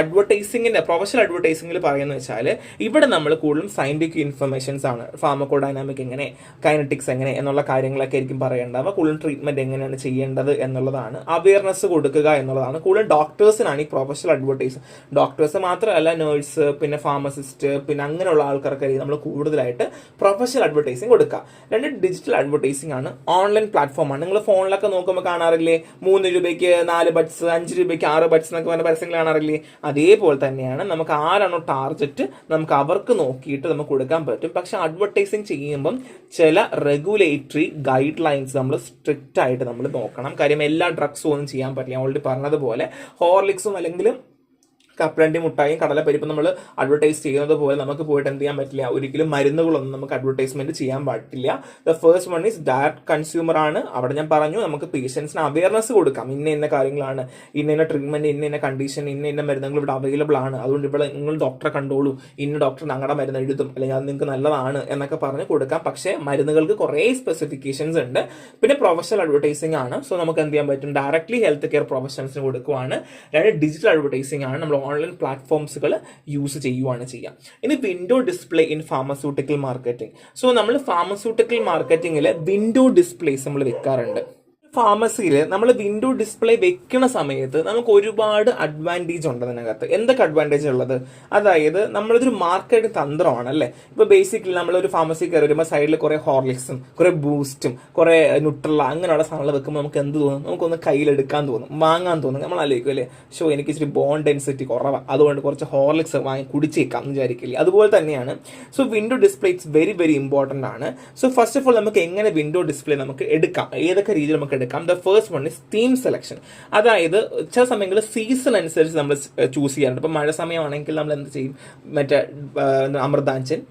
അഡ്വർടൈസിങ്ങിൻ്റെ പ്രൊഫഷണൽ അഡ്വർടൈസിങ്ങിൽ പറയുന്നത് വെച്ചാൽ ഇവിടെ നമ്മൾ കൂടുതലും സയന്റിഫിക് ഇൻഫർമേഷൻസ് ആണ്. ഫാർമക്കോഡൈനാമിക് എങ്ങനെ, കൈനറ്റിക്സ് എങ്ങനെ എന്നുള്ള കാര്യങ്ങളൊക്കെ ആയിരിക്കും പറയേണ്ടത്. കൂടുതൽ ട്രീറ്റ്മെന്റ് എങ്ങനെയാണ് ചെയ്യേണ്ടത് എന്നുള്ളതാണ്, അവയർനെസ് കൊടുക്കുക എന്നുള്ളതാണ്. കൂടുതൽ ഡോക്ടേഴ്സിനാണ് ഈ പ്രൊഫഷണൽ അഡ്വർടൈസ്. ഡോക്ടേഴ്സ് മാത്രമല്ല, നേഴ്സ്, പിന്നെ ഫാർമസിസ്റ്റ്, പിന്നെ അങ്ങനെയുള്ള ആൾക്കാർക്കായിരിക്കും നമ്മൾ കൂടുതലായിട്ട് പ്രൊഫഷണൽ അഡ്വർടൈസിങ് കൊടുക്കുക. രണ്ട് ഡിജിറ്റൽ അഡ്വർടൈസിംഗ് ആണ്, ഓൺലൈൻ പ്ലാറ്റ്ഫോമാണ്. നിങ്ങൾ ഫോണിലൊക്കെ നോക്കുമ്പോൾ കാണാറില്ലേ, 3 രൂപയ്ക്ക് 4 ബഡ്സ്, 5 രൂപയ്ക്ക് 6 ബഡ്സ് എന്നൊക്കെ പറഞ്ഞ പരസ്യങ്ങൾ കാണാറില്ലേ? അതേപോലെ തന്നെയാണ് നമുക്ക് ആരാണോ ടാർഗറ്റ് നമുക്ക് അവർക്ക് നോക്കി നമുക്ക് കൊടുക്കാൻ പറ്റും. പക്ഷെ അഡ്വർടൈസിങ് ചെയ്യുമ്പം ചില റെഗുലേറ്ററി ഗൈഡ് ലൈൻസ് നമ്മൾ സ്ട്രിക്റ്റ് ആയിട്ട് നമ്മൾ നോക്കണം. കാര്യം എല്ലാ ഡ്രഗ്സും ഒന്നും ചെയ്യാൻ പറ്റില്ല. ഓൾറെഡി പറഞ്ഞതുപോലെ ഹോർലിക്സും അല്ലെങ്കിൽ കപ്പലണ്ടി മുട്ടായും കടലപ്പരിപ്പും നമ്മൾ അഡ്വർടൈസ് ചെയ്യുന്നത് പോലെ നമുക്ക് പോയിട്ട് എന്ത് ചെയ്യാൻ പറ്റില്ല, ഒരിക്കലും മരുന്നുകളൊന്നും നമുക്ക് അഡ്വർടൈസ്മെന്റ് ചെയ്യാൻ പറ്റില്ല. The first one is direct consumer ആണ്. അവിടെ ഞാൻ പറഞ്ഞു നമുക്ക് പേഷ്യൻസിന് അവയർനെസ് കൊടുക്കാം, ഇന്ന കാര്യങ്ങളാണ്, ഇന്ന ട്രീറ്റ്മെന്റ്, ഇന്ന കണ്ടീഷൻ, ഇന്ന മരുന്നുകൾ ഇവിടെ അവൈലബിൾ ആണ്, അതുകൊണ്ട് ഇവിടെ നിങ്ങൾ ഡോക്ടറെ കണ്ടോളൂ, ഇന്ന ഡോക്ടർ ഞങ്ങളുടെ മരുന്ന് എഴുതും, അല്ലെങ്കിൽ അത് നിങ്ങൾക്ക് നല്ലതാണ് എന്നൊക്കെ പറഞ്ഞ് കൊടുക്കാം. പക്ഷേ മരുന്നുകൾക്ക് കുറേ സ്പെസിഫിക്കേഷൻസ് ഉണ്ട്. പിന്നെ പ്രൊഫഷണൽ അഡ്വർടൈസിംഗ് ആണ്. സോ നമുക്ക് എന്ത് ചെയ്യാൻ പറ്റും, ഡയറക്ട്ലി ഹെൽത്ത് കെയർ പ്രൊഫഷണൽസിന് കൊടുക്കുവാണ്. രണ്ട് ഡിജിറ്റൽ അഡ്വർടൈസിംഗ് ആണ്, നമ്മൾ ഓൺലൈൻ പ്ലാറ്റ്ഫോംസുകൾ യൂസ് ചെയ്യുവാണ് ചെയ്യുക. ഇനി window display in pharmaceutical marketing. So നമ്മൾ ഫാർമസ്യൂട്ടിക്കൽ മാർക്കറ്റിംഗിൽ വിൻഡോ ഡിസ്പ്ലേസ് നമ്മൾ വെക്കാറുണ്ട്. ഫാർമസിയിൽ നമ്മൾ വിൻഡോ ഡിസ്പ്ലേ വെക്കുന്ന സമയത്ത് നമുക്ക് ഒരുപാട് അഡ്വാൻറ്റേജ് ഉണ്ട് അതിനകത്ത്. എന്തൊക്കെ അഡ്വാൻറ്റേജ് ഉള്ളത്? അതായത് നമ്മളിതൊരു മാർക്കറ്റ് തന്ത്രമാണ് അല്ലേ. ഇപ്പോൾ ബേസിക്കലി നമ്മളൊരു ഫാർമസി കയറി വരുമ്പോൾ സൈഡിൽ കുറേ ഹോർലിക്സും കുറേ ബൂസ്റ്റും കുറേ ന്യൂട്രല്ല അങ്ങനെയുള്ള സാധനങ്ങൾ വെക്കുമ്പോൾ നമുക്ക് എന്ത് തോന്നും, നമുക്കൊന്ന് കയ്യിലെടുക്കാൻ തോന്നും, വാങ്ങാൻ തോന്നും. നമ്മൾ ആലോചിക്കും അല്ലേ, എനിക്ക് ഇച്ചിരി ബോൺ ഡെൻസിറ്റി കുറവാണ്, അതുകൊണ്ട് കുറച്ച് ഹോർലിക്സ് വാങ്ങി കുടിച്ചേക്കാം എന്ന് വിചാരിക്കില്ലേ. അതുപോലെ തന്നെയാണ്. So window display it's very very important ആണ്. സോ ഫസ്റ്റ് ഓഫ് ഓൾ നമുക്ക് എങ്ങനെ വിൻഡോ ഡിസ്പ്ലേ നമുക്ക് എടുക്കാം, ഏതൊക്കെ രീതിയിൽ നമുക്ക് എടുക്കാം. The first one is theme selection. അതായത് ചില സമയങ്ങളിൽ സീസൺ അനുസരിച്ച് നമ്മൾ ചൂസ് ചെയ്യാറുണ്ട്. ഇപ്പം മഴ സമയമാണെങ്കിൽ നമ്മൾ എന്ത് ചെയ്യും, മറ്റേ അമൃതാഞ്ചൻ,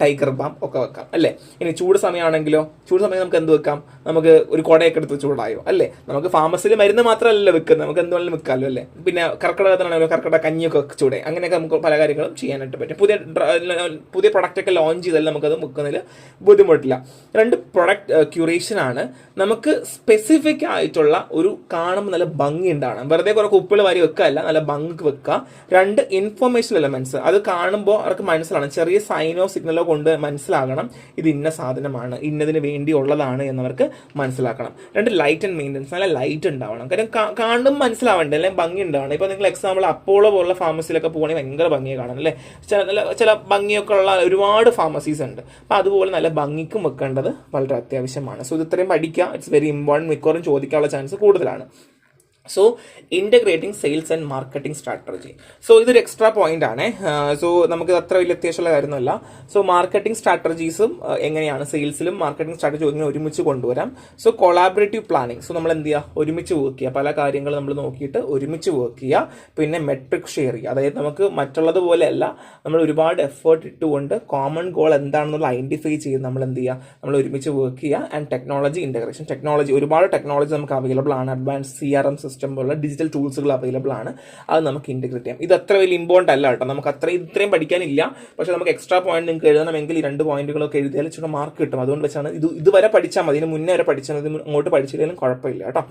ടൈഗർ ബാം ഒക്കെ വെക്കാം അല്ലേ. ഇനി ചൂട് സമയമാണെങ്കിലോ, ചൂട് സമയം നമുക്ക് എന്ത് വെക്കാം, നമുക്ക് ഒരു കുടയൊക്കെ എടുത്ത് ചൂടായോ അല്ലേ. നമുക്ക് ഫാർമസിയിൽ മരുന്ന് മാത്രമല്ലല്ലോ വെക്കുന്നത്, നമുക്ക് എന്ത് വേണമെങ്കിലും വെക്കാമല്ലോ അല്ലേ. പിന്നെ കർക്കിടകത്തിനാണെങ്കിലും കർക്കിടക കഞ്ഞിയൊക്കെ ചൂടെ, അങ്ങനെയൊക്കെ നമുക്ക് പല കാര്യങ്ങളും ചെയ്യാനായിട്ട് പറ്റും. പുതിയ പ്രൊഡക്റ്റൊക്കെ ലോഞ്ച് ചെയ്താൽ നമുക്കത് വെക്കുന്നതിൽ ബുദ്ധിമുട്ടില്ല. രണ്ട് പ്രൊഡക്റ്റ് ക്യൂറേഷൻ ആണ്. നമുക്ക് സ്പെസിഫിക് ആയിട്ടുള്ള ഒരു കാണുമ്പോൾ നല്ല ഭംഗി ഉണ്ടാവണം, വെറുതെ കുറെ കുപ്പികൾ വാരി വെക്കുകയല്ല, നല്ല ഭംഗിക്ക് വെക്കുക. രണ്ട് ഇൻഫർമേഷൻ എലമെന്റ്സ്, അത് കാണുമ്പോൾ അവർക്ക് മനസ്സിലാണ്, ചെറിയ സൈനോ സിഗ്നലോ കൊണ്ട് മനസ്സിലാകണം ഇത് ഇന്ന സാധനമാണ്, ഇന്നതിന് വേണ്ടിയുള്ളതാണ് എന്നവർക്ക് മനസ്സിലാക്കണം. രണ്ട് ലൈറ്റ് ആൻഡ് മെയിൻ്റെനൻസ്, നല്ല ലൈറ്റ് ഉണ്ടാവണം. കാര്യം കാണുമ്പോൾ മനസ്സിലാവണ്ടേ, അല്ലെങ്കിൽ ഭംഗി ഉണ്ടാവണം. ഇപ്പോൾ നിങ്ങൾ എക്സാമ്പിൾ അപ്പോളോ പോലുള്ള ഫാർമസിയിലൊക്കെ പോകുകയാണെങ്കിൽ ഭയങ്കര ഭംഗിയെ കാണാം അല്ലേ. ചില ഭംഗിയൊക്കെ ഉള്ള ഒരുപാട് ഫാർമസീസ് ഉണ്ട്. അപ്പോൾ അതുപോലെ നല്ല ഭംഗിക്കും വെക്കേണ്ടത് വളരെ അത്യാവശ്യമാണ്. സോ ഇത് ഇത്രയും പഠിക്കുക, ഇറ്റ്സ് വെരി ഇമ്പോർട്ടൻറ്റ്. മിക്കവാറും ചോദിക്കാനുള്ള ചാൻസ് കൂടുതലാണ്. So integrating sales and marketing strategy. So ഇതൊരു എക്സ്ട്രാ പോയിന്റ് ആണ്. സോ നമുക്ക് അത്ര വലിയ അത്യാവശ്യമുള്ള കാര്യമൊന്നുമല്ല. സോ മാർക്കറ്റിംഗ് സ്ട്രാറ്റജീസും എങ്ങനെയാണ് സെയിൽസിലും മാർക്കറ്റിംഗ് സ്ട്രാറ്റജി ഇങ്ങനെ ഒരുമിച്ച് കൊണ്ടുവരാം. So collaborative planning. സോ നമ്മൾ എന്ത് ചെയ്യുക, ഒരുമിച്ച് വർക്ക് ചെയ്യുക, പല കാര്യങ്ങൾ നമ്മൾ നോക്കിയിട്ട് ഒരുമിച്ച് വർക്ക് ചെയ്യുക. പിന്നെ മെട്രിക് ഷെയർ ചെയ്യുക. അതായത് നമുക്ക് മറ്റുള്ളത് പോലെയല്ല, നമ്മൾ ഒരുപാട് എഫേർട്ട് ഇട്ടുകൊണ്ട് കോമൺ ഗോൾ എന്താണെന്നുള്ള ഐഡന്റിഫൈ ചെയ്ത് നമ്മൾ എന്ത് ചെയ്യുക, നമ്മൾ ഒരുമിച്ച് വർക്ക് ചെയ്യുക. And technology integration. ഒരുപാട് ടെക്നോളജി നമുക്ക് അവൈലബിൾ ആണ്. അഡ്വാൻസ് CRM സിസ്റ്റം പോലുള്ള ഡിജിറ്റൽ ടൂൾസുകൾ അവൈലബിൾ ആണ്, അത് നമുക്ക് ഇൻറ്റഗ്രേറ്റ് ചെയ്യാം. ഇത് അത്ര വലിയ ഇമ്പോർട്ടൻ്റ് അല്ല കേട്ടോ, നമുക്ക് ഇത്രയും പഠിക്കാനില്ല. പക്ഷേ നമുക്ക് എക്സ്ട്രാ പോയിന്റ് നിങ്ങൾക്ക് എഴുതണമെങ്കിൽ ഈ 2 പോയിന്റുകളൊക്കെ എഴുതിയാൽ ഇച്ചിരി മാർക്ക് കിട്ടും. അതുകൊണ്ട് വെച്ചാണ് ഇതുവരെ പഠിച്ചാൽ മതി, ഇതിന് മുന്നേ വരെ പഠിച്ചാൽ മതി, അങ്ങോട്ട് പഠിച്ചില്ലെങ്കിലും കുഴപ്പമില്ല കേട്ടോ.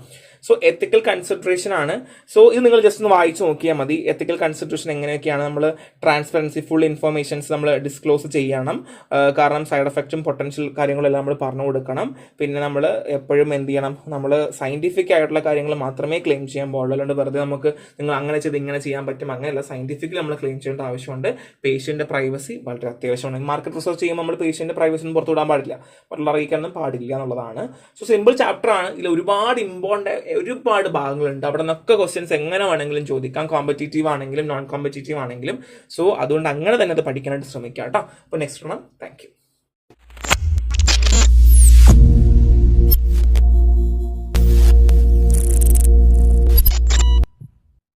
സോ എത്തിക്കൽ കൺസിഡറേഷൻ ആണ്. സോ ഇത് നിങ്ങൾ ജസ്റ്റ് ഒന്ന് വായിച്ച് നോക്കിയാൽ മതി. എത്തിക്കൽ കൺസിഡറേഷൻ എങ്ങനെയൊക്കെയാണ്, നമ്മൾ ട്രാൻസ്പെറൻസി, ഫുൾ ഇൻഫർമേഷൻസ് നമ്മൾ ഡിസ്ക്ലോസ് ചെയ്യണം. കാരണം സൈഡ് എഫക്റ്റും പൊട്ടൻഷ്യൽ കാര്യങ്ങളെല്ലാം നമ്മൾ പറഞ്ഞു കൊടുക്കണം. പിന്നെ നമ്മൾ എപ്പോഴും എന്ത് ചെയ്യണം, നമ്മൾ സയന്റിഫിക് ആയിട്ടുള്ള കാര്യങ്ങൾ മാത്രമേ ക്ലെയിം ചെയ്യാൻ പാടുള്ളൂ. അല്ലാണ്ട് വെറുതെ നമുക്ക് നിങ്ങൾ അങ്ങനെ ചെയ്ത് ഇങ്ങനെ ചെയ്യാൻ പറ്റും അങ്ങനെയല്ല, സയന്റിഫിക്കലി നമ്മൾ ക്ലെയിം ചെയ്യേണ്ട ആവശ്യമുണ്ട്. പേഷ്യൻ്റെ പ്രൈവസി വളരെ അത്യാവശ്യമാണ്. മാർക്കറ്റ് റിസർച്ച് ചെയ്യുമ്പോൾ നമ്മൾ പേഷ്യൻ്റെ പ്രൈവസി ഒന്നും പുറത്തുവിടാൻ പാടില്ല, മറ്റുള്ള അറിയിക്കാനൊന്നും പാടില്ല എന്നുള്ളതാണ്. സോ സിമ്പിൾ ചാപ്റ്റർ ആണ്, ഇതിൽ ഒരുപാട് ഒരുപാട് ഭാഗങ്ങളുണ്ട്. അവിടെ നിന്നൊക്കെ ക്വസ്റ്റ്യൻസ് എങ്ങനെ വേണമെങ്കിലും ചോദിക്കാം, കോമ്പറ്റീറ്റീവ് ആണെങ്കിലും നോൺ കോമ്പറ്റീറ്റീവ് ആണെങ്കിലും. സോ അതുകൊണ്ട് അങ്ങനെ തന്നെ അത് പഠിക്കാനായിട്ട് ശ്രമിക്കാം കേട്ടോ. അപ്പോൾ നെക്സ്റ്റ് താങ്ക് യു.